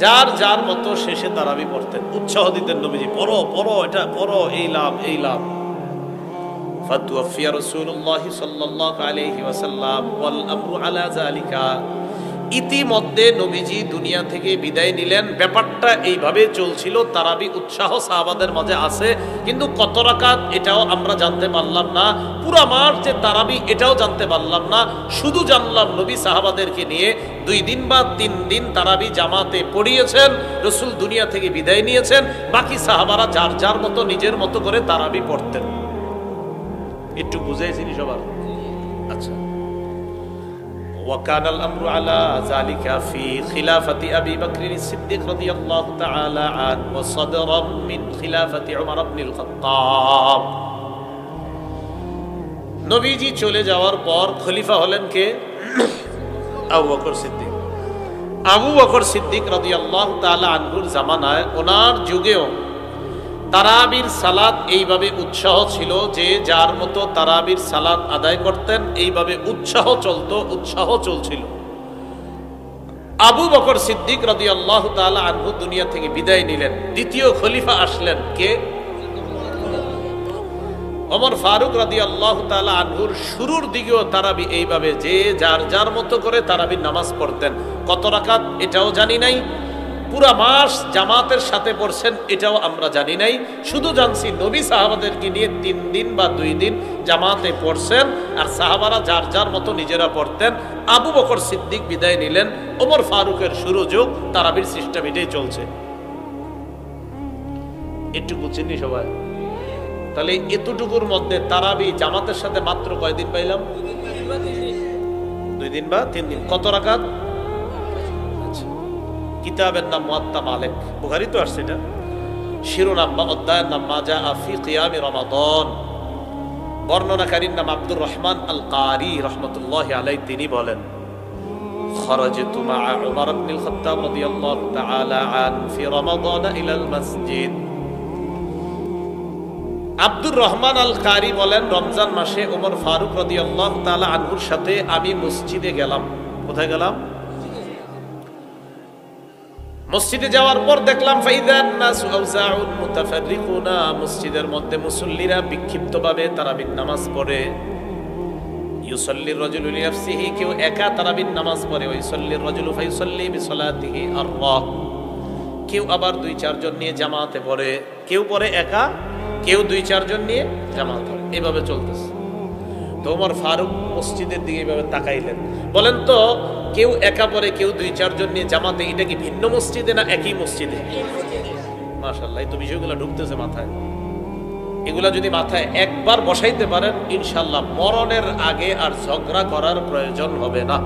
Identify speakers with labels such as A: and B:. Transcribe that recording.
A: যার যার মতো শেষে তারাবি পড়তেন, উৎসাহ দিতেন নবীজি, পড়ো পড়ো, এটা পড়ো, এই লাভ এই লাভ। ফাতুওয়াফিয়া রাসূলুল্লাহ সাল্লাল্লাহু আলাইহি ওয়াসাল্লাম ওয়াল আমরু আলা যালিকা। ইতিমধ্যে নবীজি দুনিয়া থেকে বিদায় নিলেন। ব্যাপারটা এইভাবে চলছিল, তারাবি উৎসাহ সাহাবাদের মাঝে আছে, কিন্তু কত রাকাত এটাও আমরা জানতে পারলাম না, পুরা মাস যে তারাবি এটাও জানতে পারলাম না। শুধু জানলাম নবী সাহাবাদেরকে নিয়ে 2 দিন বা 3 দিন তারাবি জামাতে পড়িয়েছেন, রসুল দুনিয়া থেকে বিদায় নিয়েছেন, বাকি সাহাবারা যার যার মতো নিজের মতো করে তারাবি পড়তেন। একটু বুঝাইছিনি সবার? আচ্ছা। وكان الأمر على ذلك في خلافة أبي بكر الصديق رضي الله تعالى عنه وصدرا من خلافة عمر بن الخطاب। নবীজি চলে যাওয়ার পর খলিফা হলেন কে? আবু বকর সিদ্দিক। আবু বকর সিদ্দিক রাদিয়াল্লাহু তাআলা আনহুর জামানায়, ওনার যুগেও তারাবির সালাত এইভাবে উৎসাহ ছিল যে যার মতো তারাবির সালাত আদায় করতেন, এইভাবে উৎসাহ চলছিল। আবু বকর সিদ্দিক রাদিয়াল্লাহু তাআলা আনহু দুনিয়া থেকে বিদায় নিলেন, দ্বিতীয় খলিফা আসলেন কে? ওমর ফারুক রাদিয়াল্লাহু তাআলা আনহুর শুরুর দিকেও তারাবি এইভাবে যে যার যার মতো করে তারাবির নামাজ পড়তেন। কত রাকাত এটাও জানি নাই, পুরা মাস জামাতের সাথে পড়ছেন এটাও আমরা জানি নাই, শুধু জানছি নবী সাহাবাদেরকে নিয়ে 3 দিন বা 2 দিন জামাতে পড়ছেন, আর সাহাবারা যার যার মতো নিজেরা পড়তেন। আবু বকর সিদ্দিক বিদায় নিলেন, ওমর ফারুকের শুরু যুগ, তারাবির সিস্টেম এটাই চলছে। একটু বুঝছেননি সবাই? তাহলে এতটুকুর মধ্যে তারাবি জামাতের সাথে মাত্র কয়দিন পাইলাম? 2 দিন বা 3 দিন। কত রাকাত? কিতাবের নাম মুয়াত্তা মালিক, বুখারী তো আসছে এটা। শিরোনাম বা অধ্যায়ের নাম মা জাআ ফি কিয়ামি রমাদান। বর্ণনাকারীর নাম আব্দুর রহমান আল কারি রাহমাতুল্লাহি আলাইহি। তিনি বলেন, খারাজতু মা উমর ইবনে আল খাত্তাব রাদিয়াল্লাহু তাআলা আন ফি রমাদান ইলা আল মসজিদ। আব্দুর রহমান আল কারি বলেন, রমজান মাসে ওমর ফারুক রাদিয়াল্লাহু তাআলা আনহুর সাথে আমি মসজিদে গেলাম। কোথায় গেলাম? মসজিদে যাওয়ার পর দেখলাম ফাইদান নাসু আউযাউন মুতাফাররিকুনা, মসজিদের মধ্যে মুসল্লিরা বিক্ষিপ্তভাবে তারাবির নামাজ পড়ে। ইউসাল্লির রাজুলু লিনাফসিহি, কেউ একা তারাবির নামাজ পড়ে। ওয়া ইউসাল্লির রাজুলু ফায়ুসাল্লি বিসলাতিহি আররাহ, কেউ আবার 2-4 জন নিয়ে জামাতে পড়ে। কেউ পড়ে একা, কেউ 2-4 জন নিয়ে জামাত পড়ে। এভাবে চলতেছে। তো ওমর ফারুক মসজিদের দিকে এভাবে তাকাইলেন, বলেন তো কেউ একা পড়ে, কেউ 2-4 জন নিয়ে জামাতে, এটা কি ভিন্ন মসজিদে না একই মসজিদে? মাশাআল্লাহ, এই তো বিষয়গুলো ঢুকতেছে মাথায়। এগুলা যদি মাথায় একবার বসাইতে পারেন, ইনশাআল্লাহ মরণের আগে আর ঝগড়া করার প্রয়োজন হবে না।